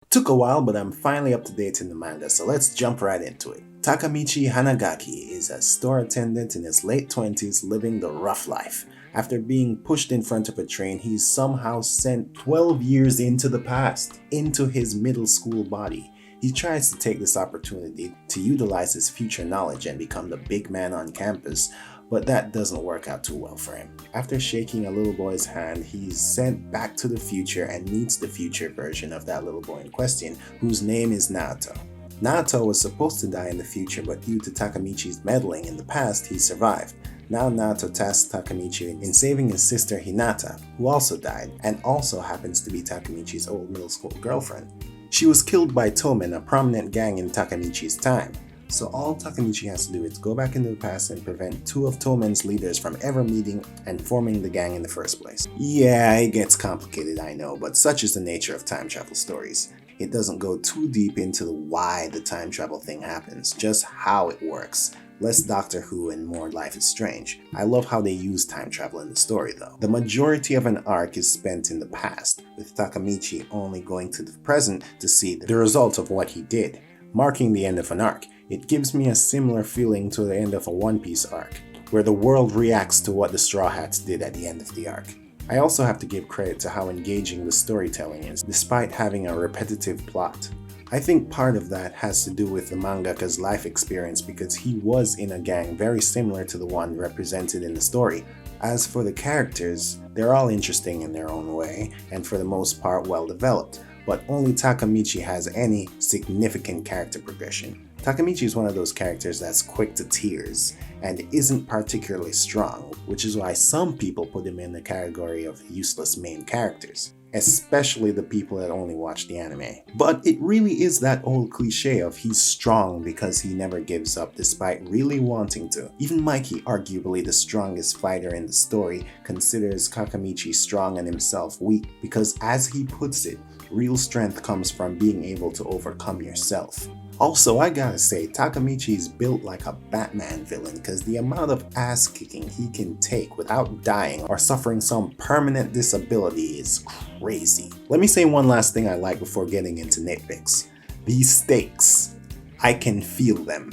Took a while, but I'm finally up to date in the manga, so let's jump right into it. Takamichi Hanagaki is a store attendant in his late 20s living the rough life. After being pushed in front of a train, he's somehow sent 12 years into the past, into his middle school body. He tries to take this opportunity to utilize his future knowledge and become the big man on campus, but that doesn't work out too well for him. After shaking a little boy's hand, he's sent back to the future and meets the future version of that little boy in question, whose name is Naoto. Naoto was supposed to die in the future, but due to Takamichi's meddling in the past, he survived. Now Naoto tasks Takamichi in saving his sister Hinata, who also died, and also happens to be Takamichi's old middle school girlfriend. She was killed by Tomen, a prominent gang in Takamichi's time. So all Takamichi has to do is go back into the past and prevent two of Tomen's leaders from ever meeting and forming the gang in the first place. Yeah, it gets complicated, I know, but such is the nature of time travel stories. It doesn't go too deep into the why the time travel thing happens, just how it works. Less Doctor Who and more Life is Strange. I love how they use time travel in the story though. The majority of an arc is spent in the past, with Takamichi only going to the present to see the result of what he did, marking the end of an arc. It gives me a similar feeling to the end of a One Piece arc, where the world reacts to what the Straw Hats did at the end of the arc. I also have to give credit to how engaging the storytelling is, despite having a repetitive plot. I think part of that has to do with the mangaka's life experience because he was in a gang very similar to the one represented in the story. As for the characters, they're all interesting in their own way, and for the most part well developed, but only Takamichi has any significant character progression. Takamichi is one of those characters that's quick to tears and isn't particularly strong, which is why some people put him in the category of useless main characters, especially the people that only watch the anime. But it really is that old cliche of he's strong because he never gives up despite really wanting to. Even Mikey, arguably the strongest fighter in the story, considers Takamichi strong and himself weak because, as he puts it, real strength comes from being able to overcome yourself. Also, I gotta say, Takamichi is built like a Batman villain because the amount of ass kicking he can take without dying or suffering some permanent disability is crazy. Let me say one last thing I like before getting into nitpicks. These stakes, I can feel them.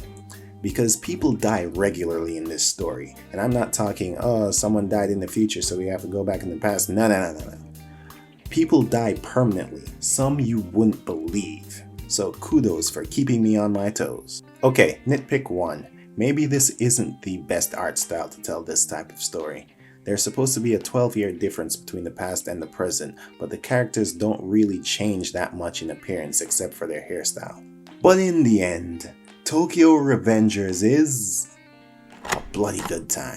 Because people die regularly in this story. And I'm not talking, oh, someone died in the future so we have to go back in the past. No. People die permanently, some you wouldn't believe. So kudos for keeping me on my toes. Okay, nitpick 1. Maybe this isn't the best art style to tell this type of story. There's supposed to be a 12-year difference between the past and the present, but the characters don't really change that much in appearance except for their hairstyle. But in the end, Tokyo Revengers is a bloody good time.